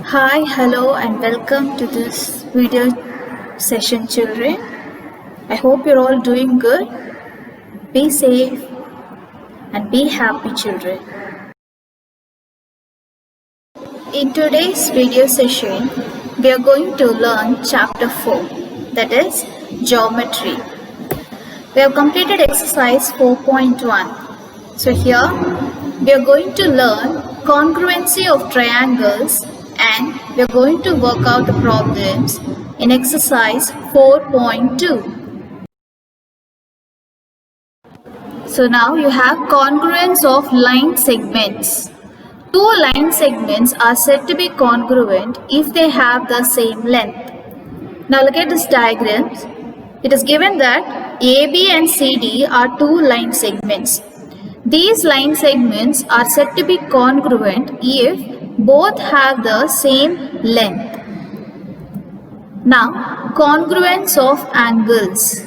Hi, hello, and welcome to this video session, children. I hope you're all doing good. Be safe and be happy, children. In today's video session, we are going to learn chapter 4, that is geometry. We have completed exercise 4.1. So here, we are going to learn congruency of triangles and we are going to work out the problems in exercise 4.2. So now you have congruence of line segments. Two line segments are said to be congruent if they have the same length. Now look at this diagram. It is given that AB and CD are two line segments. These line segments are said to be congruent if both have the same length. Now, congruence of angles.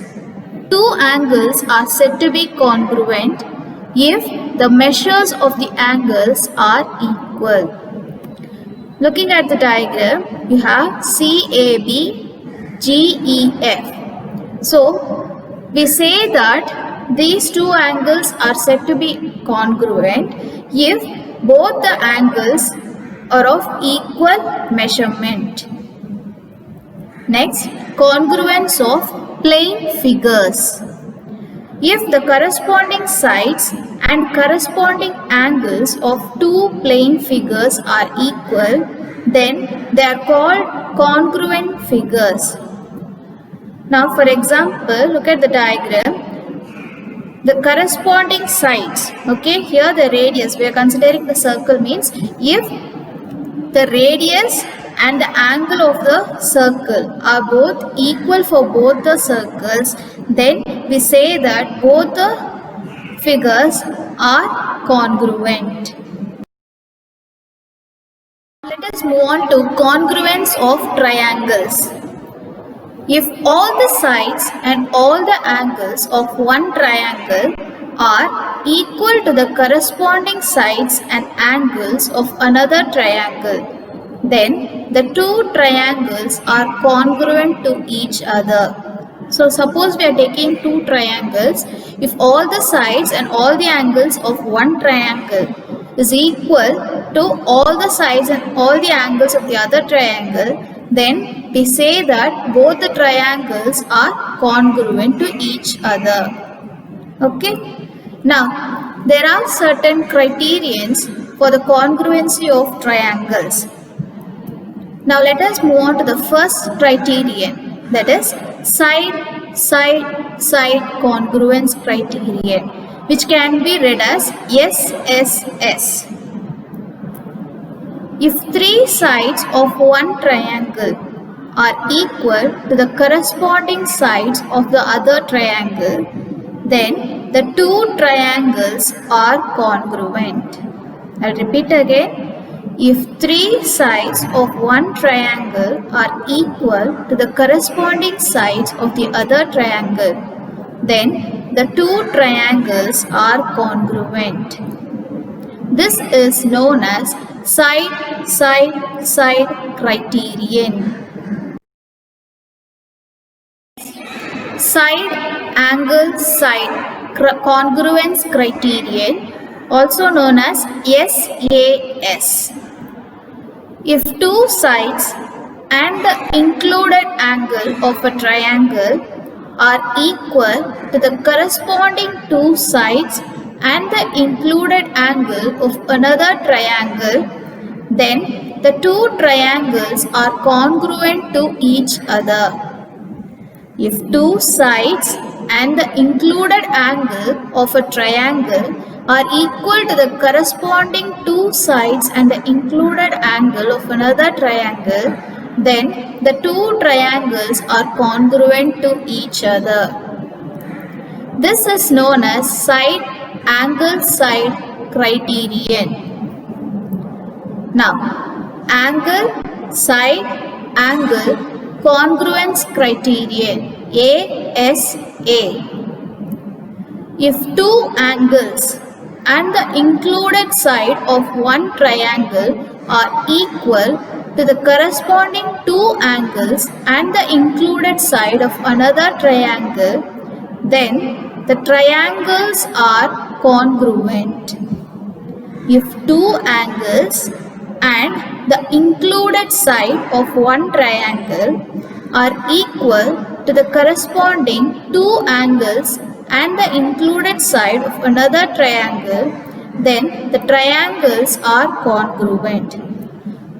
Two angles are said to be congruent if the measures of the angles are equal. Looking at the diagram, you have CAB, GEF. So, we say that these two angles are said to be congruent if both the angles are of equal measurement. Next, congruence of plane figures. If the corresponding sides and corresponding angles of two plane figures are equal, then they are called congruent figures. Now, for example, look at the diagram. The corresponding sides, okay, here the radius, we are considering the circle, means if the radius and the angle of the circle are both equal for both the circles, then we say that both the figures are congruent. Let us move on to congruence of triangles. If all the sides and all the angles of one triangle are equal to the corresponding sides and angles of another triangle, then the two triangles are congruent to each other. So suppose we are taking two triangles. If all the sides and all the angles of one triangle is equal to all the sides and all the angles of the other triangle, then we say that both the triangles are congruent to each other. Okay. Now, there are certain criterions for the congruency of triangles. Now, let us move on to the first criterion, that is side congruence criterion, which can be read as SSS. If three sides of one triangle are equal to the corresponding sides of the other triangle, then the two triangles are congruent. I'll repeat again. If three sides of one triangle are equal to the corresponding sides of the other triangle, then the two triangles are congruent. This is known as side criterion. Side angle side congruence criterion, also known as SAS. If two sides and the included angle of a triangle are equal to the corresponding two sides and the included angle of another triangle, then the two triangles are congruent to each other. If two sides and the included angle of a triangle are equal to the corresponding two sides and the included angle of another triangle, then the two triangles are congruent to each other. This is known as side angle side criterion. Now, angle side angle congruence criterion, ASA. If two angles and the included side of one triangle are equal to the corresponding two angles and the included side of another triangle, then the triangles are congruent. If two angles and the included side of one triangle are equal to the corresponding two angles and the included side of another triangle, then the triangles are congruent.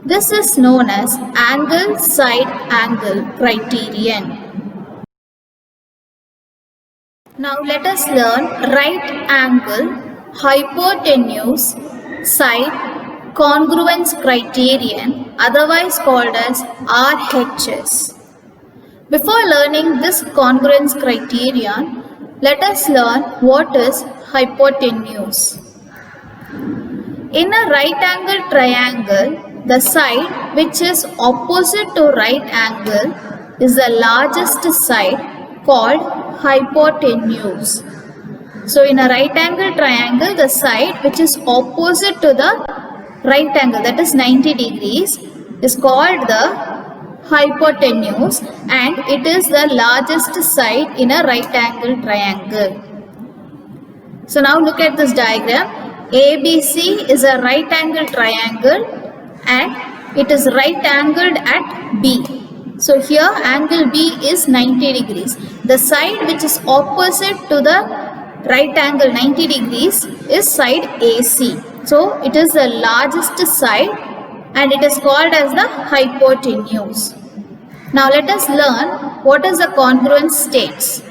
This is known as angle-side-angle criterion. Now let us learn right angle, hypotenuse, side congruence criterion, otherwise called as RHS. Before learning this congruence criterion, let us learn what is hypotenuse. In a right angle triangle, the side which is opposite to right angle is the largest side called hypotenuse. So in a right angle triangle, the side which is opposite to the right angle, that is 90 degrees, is called the hypotenuse, and it is the largest side in a right angle triangle. So now look at this diagram. ABC is a right angle triangle and it is right angled at B. So here angle B is 90 degrees. The side which is opposite to the right angle 90 degrees is side AC. So it is the largest side and it is called as the hypotenuse. Now let us learn what is the congruence states.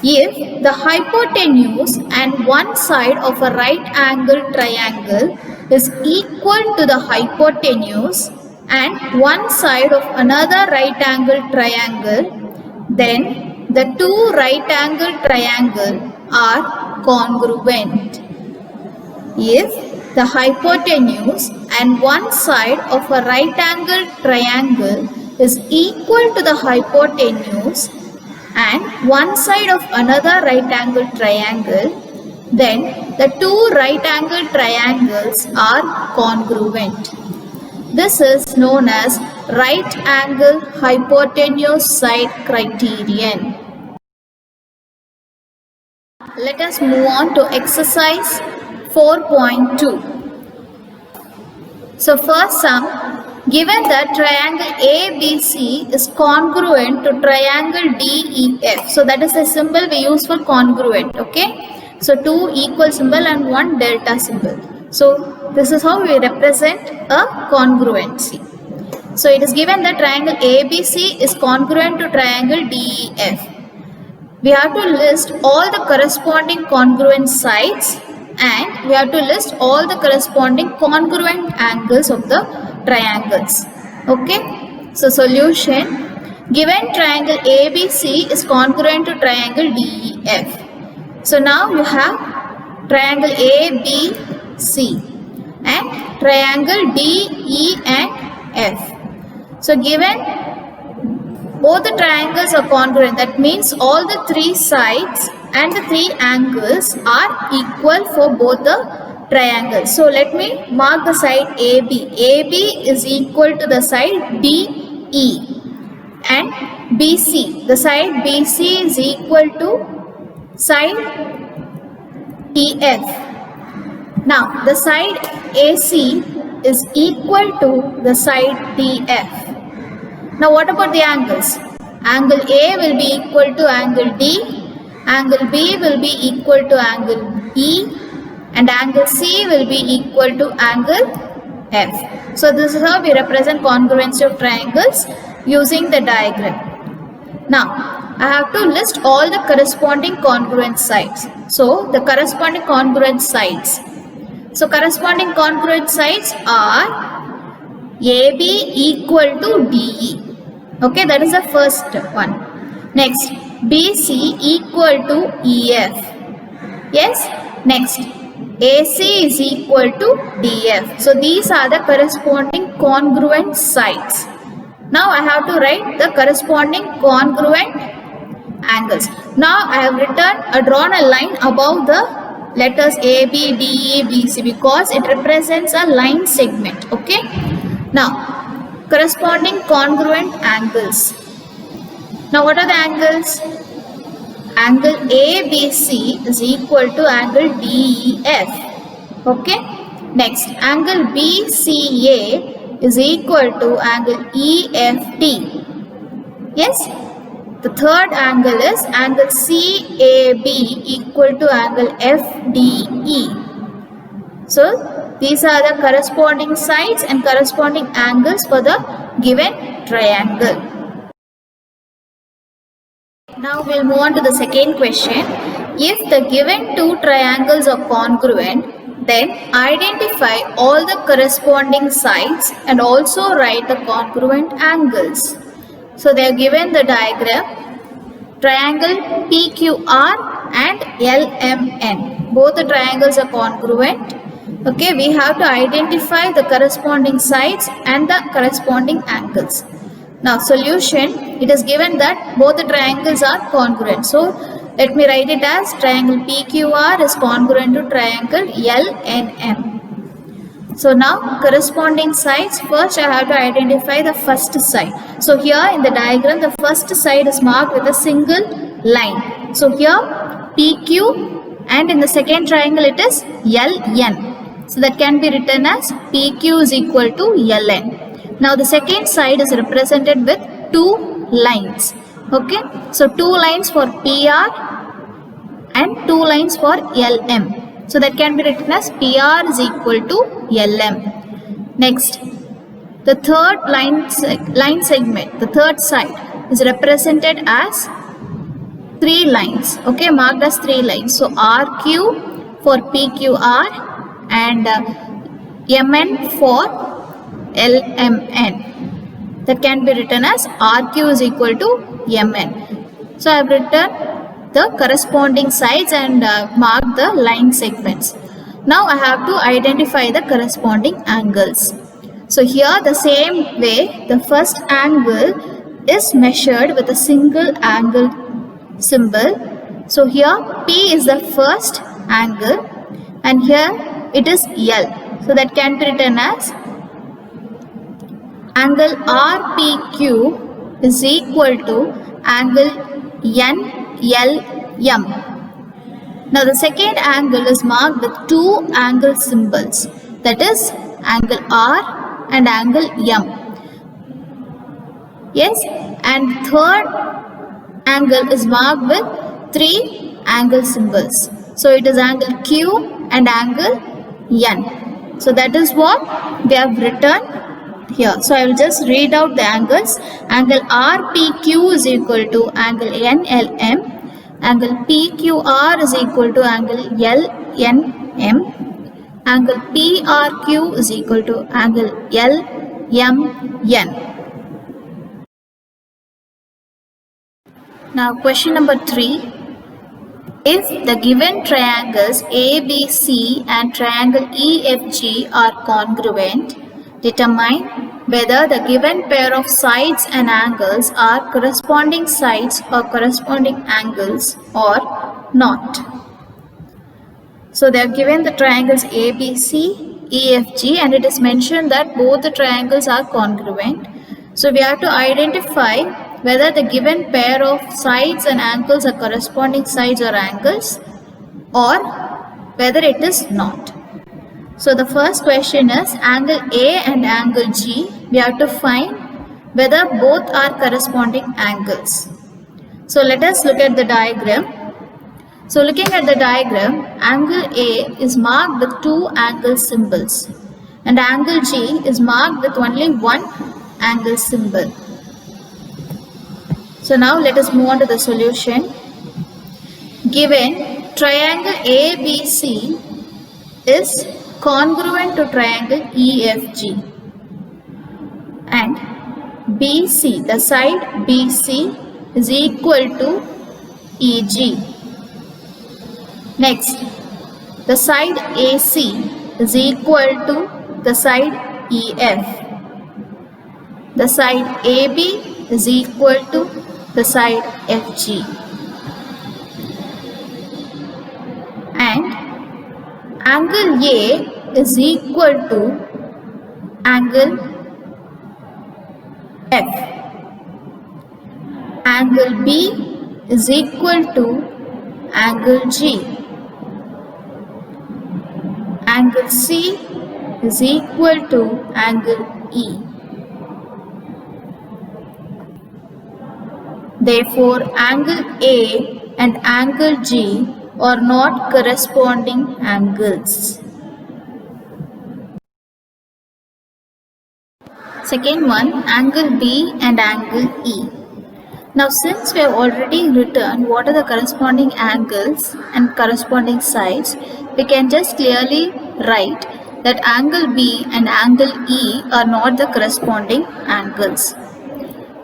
If the hypotenuse and one side of a right angle triangle is equal to the hypotenuse and one side of another right angle triangle, then the two right angle triangles are congruent. If the hypotenuse and one side of a right angle triangle is equal to the hypotenuse and one side of another right angle triangle, then the two right angle triangles are congruent. This is known as right angle hypotenuse side criterion. Let us move on to exercise 4.2. So first sum, given that triangle ABC is congruent to triangle DEF. So that is the symbol we use for congruent, okay? So two equal symbol and one delta symbol. So this is how we represent a congruency. So it is given that triangle ABC is congruent to triangle DEF. We have to list all the corresponding congruent sides and we have to list all the corresponding congruent angles of the triangles. Okay. So solution, given triangle ABC is congruent to triangle DEF. So now you have triangle ABC and triangle DE and F. So given both the triangles are congruent, that means all the three sides and the three angles are equal for both the triangles. So let me mark the side AB. AB is equal to the side DE and BC. The side BC is equal to side EF. Now the side AC is equal to the side DF. Now what about the angles? Angle A will be equal to angle D, angle B will be equal to angle E, and angle C will be equal to angle F. So this is how we represent congruency of triangles using the diagram. Now I have to list all the corresponding congruent sides. So the corresponding congruent sides. So corresponding congruent sides are AB equal to DE. Okay, that is the first one. Next, BC equal to EF. Yes. Next, AC is equal to DF. So these are the corresponding congruent sides. Now I have to write the corresponding congruent angles. Now I have drawn a line above the letters A, B, D, E, B, C because it represents a line segment. Okay. Now corresponding congruent angles. Now what are the angles? Angle ABC is equal to angle DEF. Okay. Next, angle BCA is equal to angle EFT. Yes. The third angle is angle CAB equal to angle FDE. So these are the corresponding sides and corresponding angles for the given triangle. Now we'll move on to the second question. If the given two triangles are congruent, then identify all the corresponding sides and also write the congruent angles. So they are given the diagram, triangle PQR and LMN. Both the triangles are congruent. Okay, we have to identify the corresponding sides and the corresponding angles. Now solution, it is given that both the triangles are congruent. So let me write it as triangle PQR is congruent to triangle LNM. So now corresponding sides, first I have to identify the first side. So here in the diagram, the first side is marked with a single line. So here PQ, and in the second triangle it is LN. So that can be written as PQ is equal to LN. Now the second side is represented with two lines. Okay. So two lines for PR and two lines for LM. So that can be written as PR is equal to LM. Next, the third line segment, the third side is represented as three lines. Okay, marked as three lines. So RQ for PQR and MN for LMN. That can be written as RQ is equal to MN. So I have written the corresponding sides and mark the line segments. Now I have to identify the corresponding angles. So here the same way, the first angle is measured with a single angle symbol. So here P is the first angle and here it is L. So that can be written as angle RPQ is equal to angle NLM. Now the second angle is marked with two angle symbols, that is angle R and angle M. Yes, and third angle is marked with three angle symbols. So it is angle Q and angle N. So that is what they have written here. So I will just read out the angles. Angle RPQ is equal to angle NLM. Angle PQR is equal to angle LNM. Angle PRQ is equal to angle LMN. Now question number 3. If the given triangles ABC and triangle EFG are congruent, determine whether the given pair of sides and angles are corresponding sides or corresponding angles or not. So they are given the triangles ABC, EFG, and it is mentioned that both the triangles are congruent. So we have to identify whether the given pair of sides and angles are corresponding sides or angles or whether it is not. So the first question is angle A and angle G. We have to find whether both are corresponding angles. So let us look at the diagram. So looking at the diagram, angle A is marked with two angle symbols and angle G is marked with only one angle symbol. So now let us move on to the solution. Given triangle ABC is congruent to triangle EFG and BC, the side BC is equal to EG. Next, the side AC is equal to the side EF. The side AB is equal to the side FG. And angle A is equal to angle F. Angle B is equal to angle G. Angle C is equal to angle E. Therefore, angle A and angle G are not corresponding angles. Second one, angle B and angle E. Now, since we have already written what are the corresponding angles and corresponding sides, we can just clearly write that angle B and angle E are not the corresponding angles.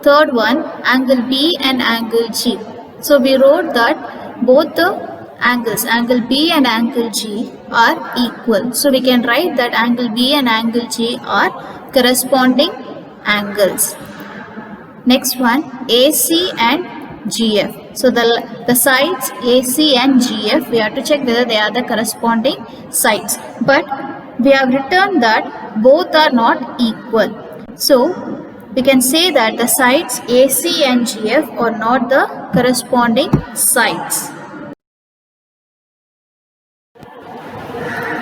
Third one, angle B and angle G. So we wrote that both the angles, angle B and angle G, are equal. So we can write that angle B and angle G are corresponding angles. Next one, AC and GF. So the sides AC and GF, we have to check whether they are the corresponding sides. But we have written that both are not equal. So we can say that the sides AC and GF are not the corresponding sides.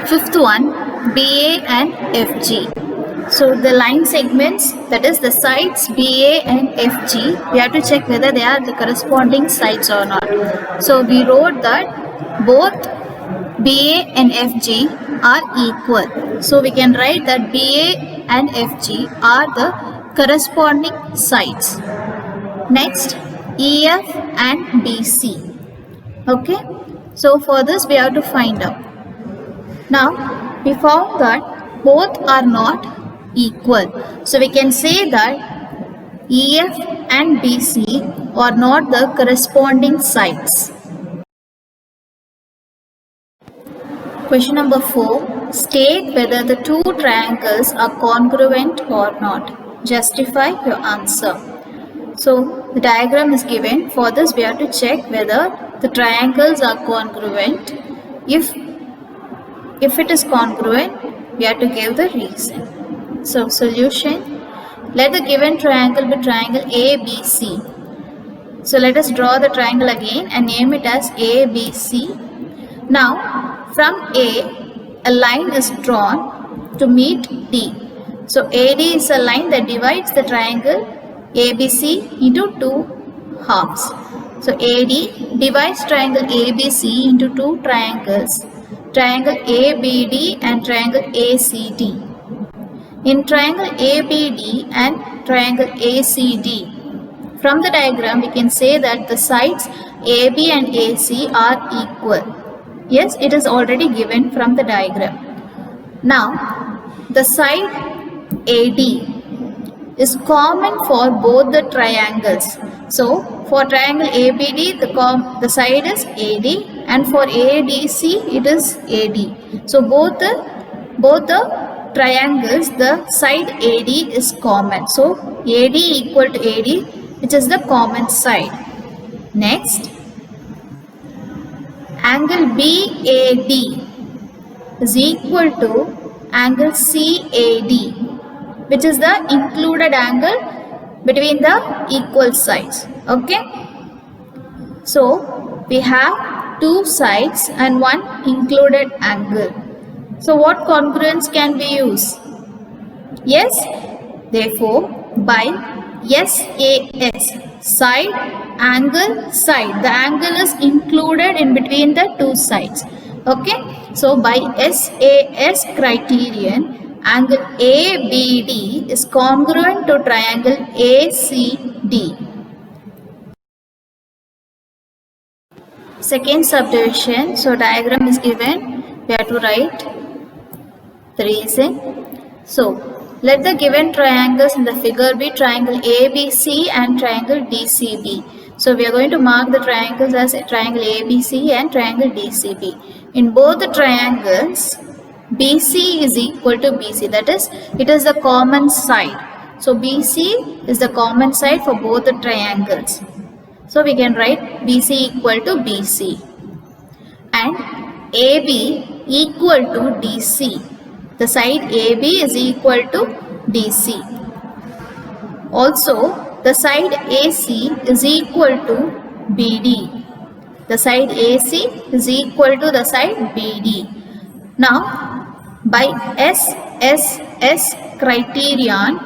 Fifth one, BA and FG. So the line segments, that is the sides BA and FG, we have to check whether they are the corresponding sides or not. So we wrote that both BA and FG are equal. So we can write that BA and FG are the corresponding sides. Next, EF and BC. Okay, so for this we have to find out. Now we found that both are not equal. So we can say that EF and BC are not the corresponding sides. Question number 4. State whether the two triangles are congruent or not. Justify your answer. So the diagram is given. For this we have to check whether the triangles are congruent. If it is congruent, we have to give the reason. So solution, let the given triangle be triangle ABC. So let us draw the triangle again and name it as ABC. Now from a line is drawn to meet D. So AD is a line that divides the triangle ABC into two halves. So AD divides triangle ABC into two triangles, triangle ABD and triangle ACD. In triangle ABD and triangle ACD, from the diagram we can say that the sides AB and AC are equal. Yes, it is already given from the diagram. Now, the side AD is common for both the triangles. So, for triangle ABD, the side is AD, and for ADC, it is AD. So, both the triangles, the side AD is common. So AD equal to AD, which is the common side. Next, angle BAD is equal to angle CAD, which is the included angle between the equal sides. Okay. So we have two sides and one included angle. So what congruence can we use? Yes, therefore by SAS, side, angle, side, the angle is included in between the two sides. Okay, so by SAS criterion, angle ABD is congruent to triangle ACD. Second subdivision, so diagram is given, we have to write the reason. So let the given triangles in the figure be triangle ABC and triangle DCB. So we are going to mark the triangles as triangle ABC and triangle DCB. In both the triangles, BC is equal to BC, that is, it is the common side. So BC is the common side for both the triangles. So we can write BC equal to BC and AB equal to DC. The side AB is equal to DC. Also, the side AC is equal to BD. The side AC is equal to the side BD. Now, by SSS criterion,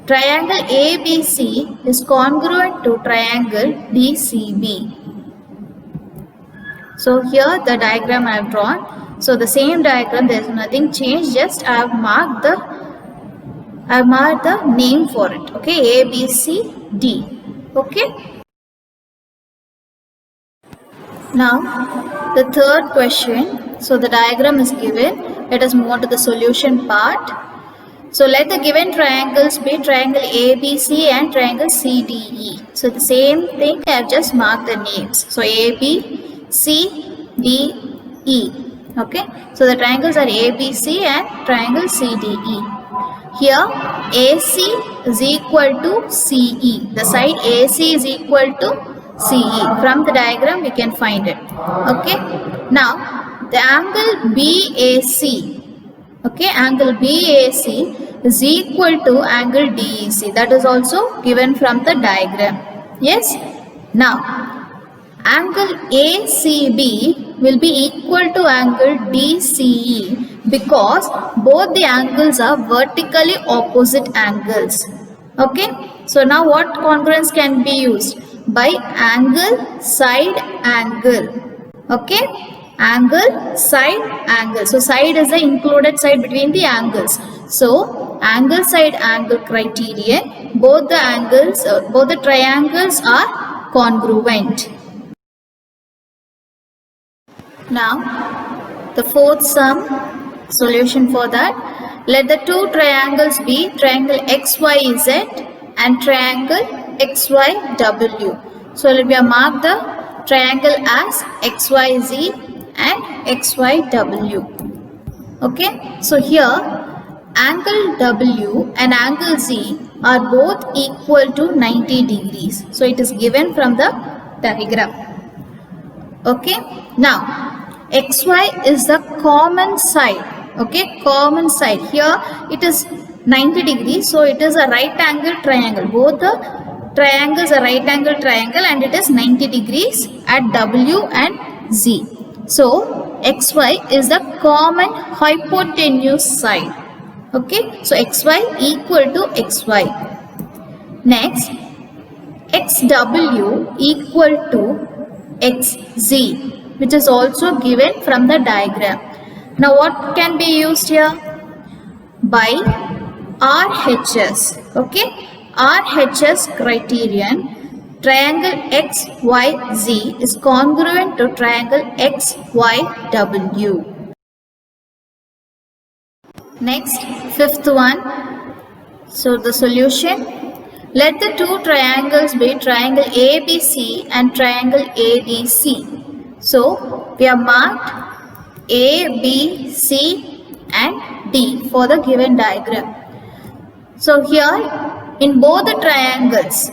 triangle ABC is congruent to triangle DCB. So here the diagram I have drawn. So the same diagram, there is nothing changed, just I have marked the name for it. Okay, A, B, C, D. Okay. Now the third question. So the diagram is given. Let us move on to the solution part. So let the given triangles be triangle ABC and triangle CDE. So the same thing, I have just marked the names. So AB, C, D, E. Okay. So the triangles are ABC and triangle CDE. Here AC is equal to CE. The side AC is equal to CE. From the diagram we can find it. Okay. Now the angle BAC. Okay, angle BAC is equal to angle DEC. That is also given from the diagram. Yes. Now, angle ACB will be equal to angle DCE because both the angles are vertically opposite angles. Okay. So now what congruence can be used? By angle, side, angle. Okay. Angle, side, angle. So side is the included side between the angles. So angle, side, angle criterion, both the triangles are congruent. Now the fourth sum, solution for that. Let the two triangles be triangle XYZ and triangle XYW. So we have marked the triangle as XYZ and XYW. Okay, so here angle W and angle Z are both equal to 90 degrees. So it is given from the diagram. Okay, now XY is the common side. Okay, common side. Here it is 90 degrees. So it is a right angle triangle. Both the triangles are right angle triangle and it is 90 degrees at W and Z. So XY is the common hypotenuse side. Okay, so XY equal to XY. Next, XW equal to XZ, which is also given from the diagram. Now what can be used here? By RHS. Okay, RHS criterion. Triangle XYZ is congruent to triangle XYW. Next, fifth one. So the solution. Let the two triangles be triangle ABC and triangle ADC. So we have marked A, B, C and D for the given diagram. So here in both the triangles,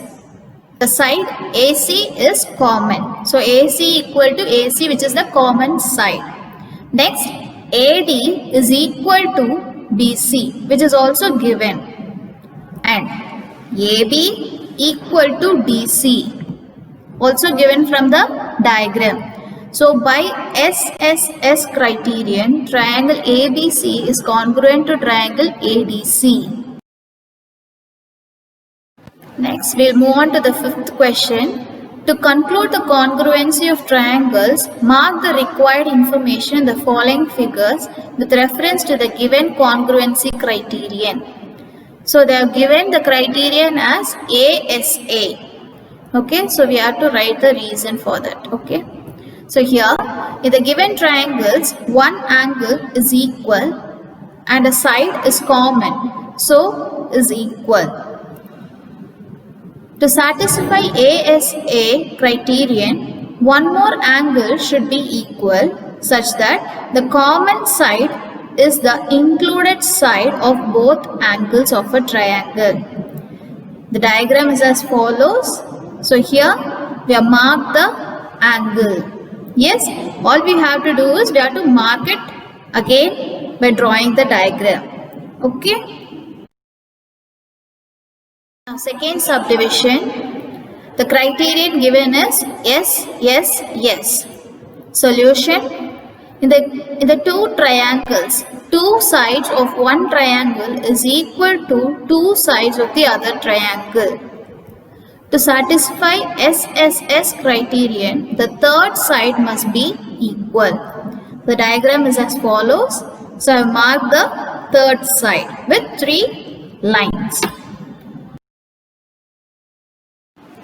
the side AC is common. So AC equal to AC, which is the common side. Next, AD is equal to BC, which is also given. And AB equal to DC, also given from the diagram. So by SSS criterion, triangle ABC is congruent to triangle ADC. Next, we'll move on to the fifth question. To conclude the congruency of triangles, mark the required information in the following figures with reference to the given congruency criterion. So they have given the criterion as ASA. Okay, so we have to write the reason for that. Okay, so here in the given triangles, one angle is equal and a side is common, so is equal. To satisfy ASA criterion, one more angle should be equal such that the common side is the included side of both angles of a triangle. The diagram is as follows. So here we have marked the angle. Yes, all we have to do is we have to mark it again by drawing the diagram. Okay. Now, second subdivision, the criterion given is yes, yes, yes. Solution. In the two triangles, two sides of one triangle is equal to two sides of the other triangle. To satisfy SSS criterion, the third side must be equal. The diagram is as follows. So I have marked the third side with 3 lines.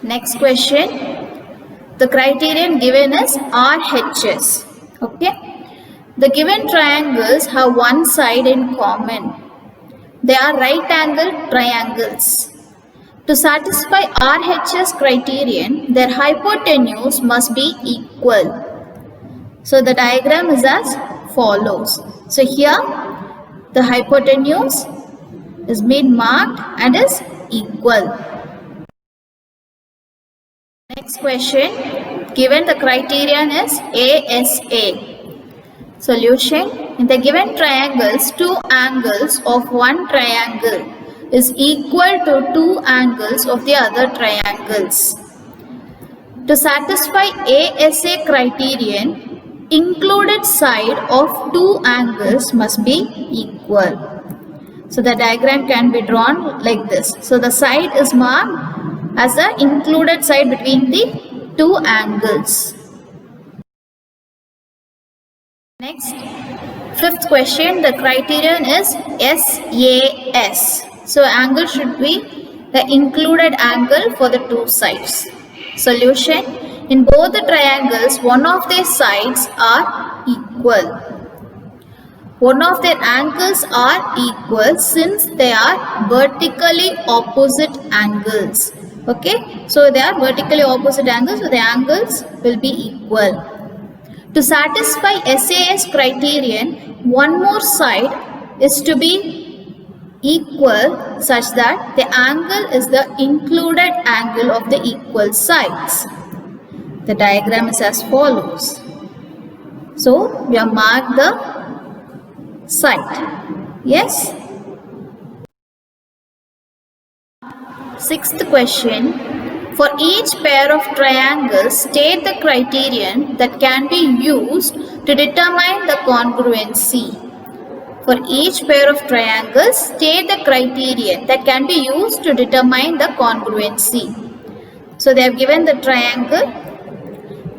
Next question. The criterion given is RHS. Okay. The given triangles have one side in common. They are right angle triangles. To satisfy RHS criterion, their hypotenuse must be equal. So the diagram is as follows. So here the hypotenuse is being marked and is equal. Next question. Given the criterion is ASA. Solution. In the given triangles, two angles of one triangle is equal to two angles of the other triangles. To satisfy ASA criterion, included side of two angles must be equal. So the diagram can be drawn like this. So the side is marked as the included side between the two angles. Next, fifth question, the criterion is SAS. So angle should be the included angle for the two sides. Solution, in both the triangles, one of their sides are equal. One of their angles are equal since they are vertically opposite angles. Okay, so they are vertically opposite angles, so the angles will be equal. To satisfy SAS criterion, one more side is to be equal such that the angle is the included angle of the equal sides. The diagram is as follows. So, we have marked the side. Yes? Sixth question. For each pair of triangles, state the criterion that can be used to determine the congruency. For each pair of triangles, state the criterion that can be used to determine the congruency. So they have given the triangle,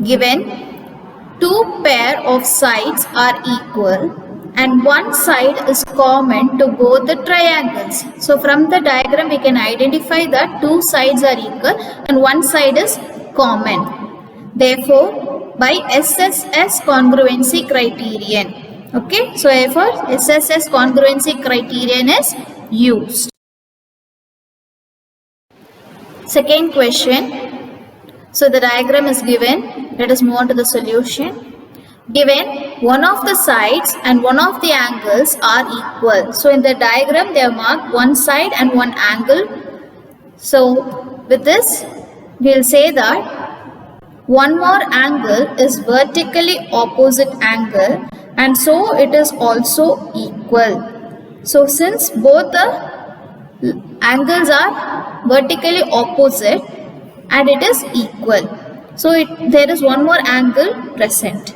given two pair of sides are equal and one side is common to both the triangles. So from the diagram we can identify that two sides are equal and one side is common. Therefore, by SSS congruency criterion. Okay, so therefore SSS congruency criterion is used. Second question. So the diagram is given. Let us move on to the solution. Given one of the sides and one of the angles are equal. So in the diagram they have marked one side and one angle. So with this we will say that one more angle is vertically opposite angle and so it is also equal. So since both the angles are vertically opposite and it is equal. So there is one more angle present.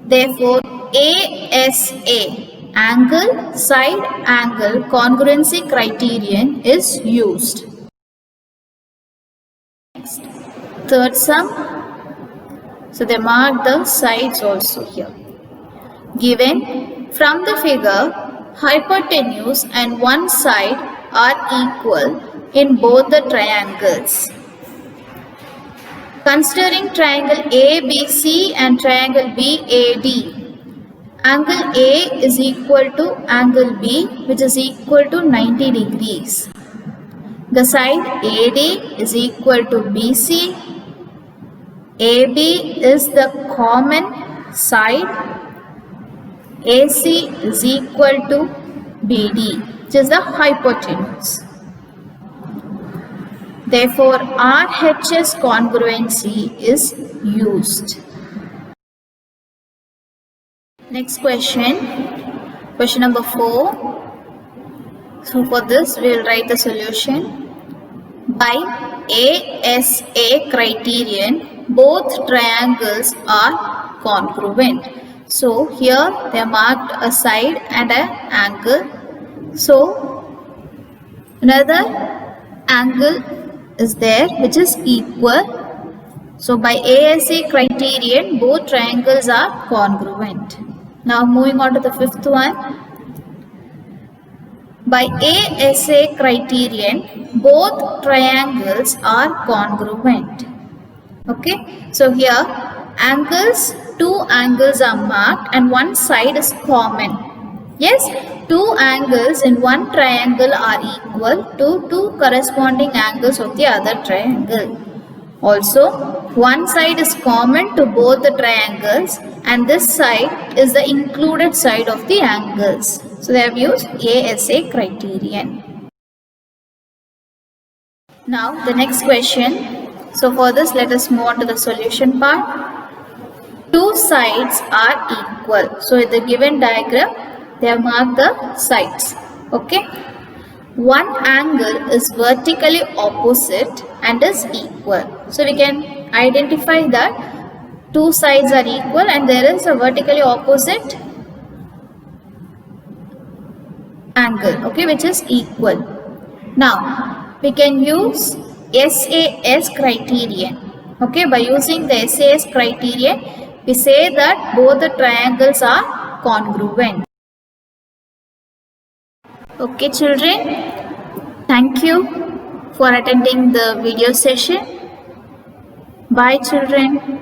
Therefore, ASA, angle, side angle congruency criterion is used. Next, third sum. So they mark the sides also here. Given from the figure, hypotenuse and one side are equal in both the triangles. Considering triangle ABC and triangle BAD, angle A is equal to angle B, which is equal to 90 degrees. The side AD is equal to BC. AB is the common side. AC is equal to BD, which is the hypotenuse. Therefore, RHS congruency is used. Next question, question number 4. So for this we will write the solution. By ASA criterion, both triangles are congruent. So here they are marked a side and an angle. So another angle is there which is equal. So by ASA criterion, both triangles are congruent. Now moving on to the fifth one. By ASA criterion, both triangles are congruent. Okay, so here two angles are marked and one side is common. Yes, two angles in one triangle are equal to two corresponding angles of the other triangle. Also, one side is common to both the triangles and this side is the included side of the angles. So they have used ASA criterion. Now the next question. So for this, let us move on to the solution part. Two sides are equal. So in the given diagram, they have marked the sides. Okay. One angle is vertically opposite and is equal. So we can identify that two sides are equal and there is a vertically opposite angle, okay, which is equal. Now we can use SAS criterion. Okay, by using the SAS criterion, we say that both the triangles are congruent. Okay children, thank you for attending the video session. Bye children.